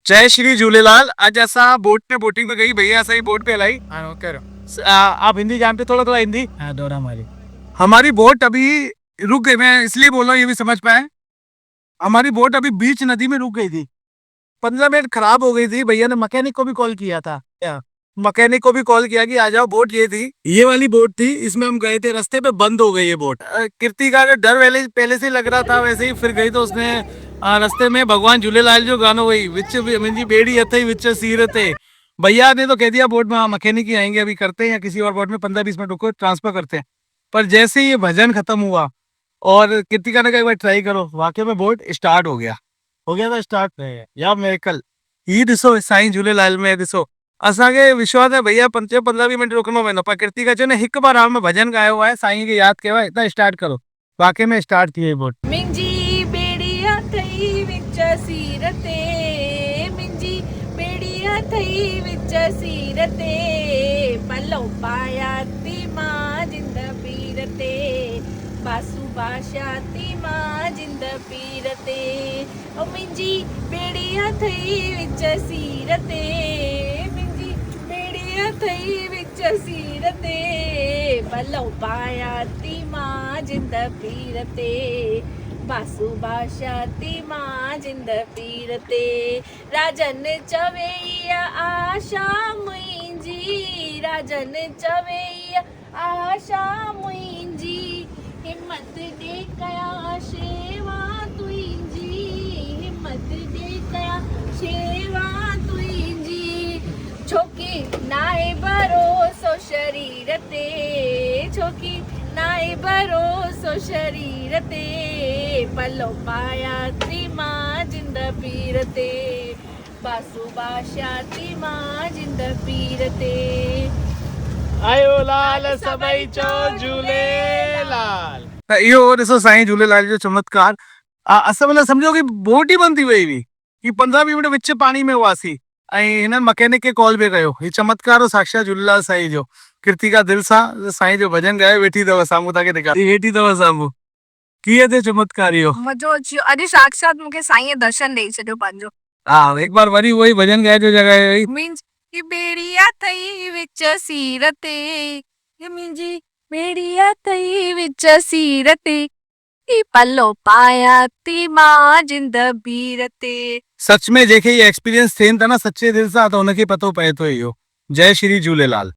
जय श्री झूलेलाल। अज असा बोट पे बोटिंग पे गई भैया, असा ही बोट पे हलाई। आप हिंदी जानते, थोड़ा थोड़ा हिंदी। हाँ दौड़ा हमारी। हमारी बोट अभी रुक गई, मैं इसलिए बोल रहा हूँ ये भी समझ पाए। हमारी बोट अभी बीच नदी में रुक गई थी, 15 मिनट खराब हो गई थी। भैया ने मैकेनिक को भी कॉल किया था, मैकेनिक को भी कॉल किया कि आ जाओ। बोट ये थी, ये वाली बोट थी, इसमें हम गए थे, रास्ते पे बंद हो गई ये बोट। कीर्ति का अगर डर पहले से लग रहा था, वैसे ही फिर गई तो उसने रास्ते में भगवान झूलेलाल जो गानो वही विच मुंहिंजी बेड़ी अथई विच सीर ते। भैया ने तो कह दिया बोट में हाँ मैकेनिक ही आएंगे, अभी करते हैं या किसी और बोट में 15-20 मिनट रुको ट्रांसफर करते हैं। पर जैसे ही ये भजन खत्म हुआ और कीर्तिका ने कहा एक बार ट्राई करो, वाकई में बोट स्टार्ट हो गया था स्टार्ट। या मेरेकल ही ॾिसो साईं झूलेलाल में ॾिसो। असांखे विश्वास है भैया 15-20 मिनट रुकणो पवंदो, पर कीर्तिका चयो न हिकु बार राम में भजन गायो आहे, साईं खे यादि कयो आहे, हितां स्टार्ट करो। वाकई में स्टार्ट थी वई बोट। मिंजी बेड़िया थई विच सीर ते, मिंजी बेड़िया थई विच सीर ते, पलो पाया ती मां जिंद पीर ते, बासु बाशा ती मां जिंद पीर ते। ओ मिंजी बेड़िया थई विच सीर ते, मिंजी बेड़िया थई विच सीर ते, पलो पाया ती मां जिंद पीर ते, बासु बाशा ती मां जिंद पीर ते। राजन चवैया आशा मुंहिंजी, राजन चवैया आशा मुंहिंजी, हिम्मत ॾे कया शेवा तुंहिंजी, हिम्मत ॾे कया शेवा तुंहिंजी, छोकी नाए भरोसो शरीर ते, छोकी नाए भरोसो शरीर ते, पलो पाया ती मां जिंद पीर ते, बासु बाशा ती मां जिंद पीर ते। आयो लाल सभई चो झूलेलाल। त इहो ॾिसो साईं झूलेलाल जो चमत्कार। असां मतलब सम्झो कि बोट ही बंदि थी वई हुई कि 15-20 मिनट विच पाणी में हुआसीं ऐं हिन मैकेनिक खे कॉल बि कयो। ही चमत्कार हो साक्षात झूलेलाल साईं जो। कीर्तिका दिलि सां साईं जो भजन ॻाए वेठी अथव साम्हूं, तव्हांखे ॾेखारी वेठी अथव साम्हूं। कीअं थियो चमत्कार इहो? मज़ो अची वियो। अॼु साक्षात मूंखे साईं दर्शन ॾेई छॾियो पंहिंजो। हा, हिकु बार वरी उहो ई भजन ॻाए जो जॻह मुंहिंजी बेड़िया थई विच सीर ते, मुंहिंजी बेड़िया थई विच सीर ते, पलो पाया ती मां जिंद पीर ते। सच में जेके ये एक्सपीरियंस थियनि था न सच्चे दिलि सां, त हुनखे पतो पए थो इहो। जय श्री झूलेलाल।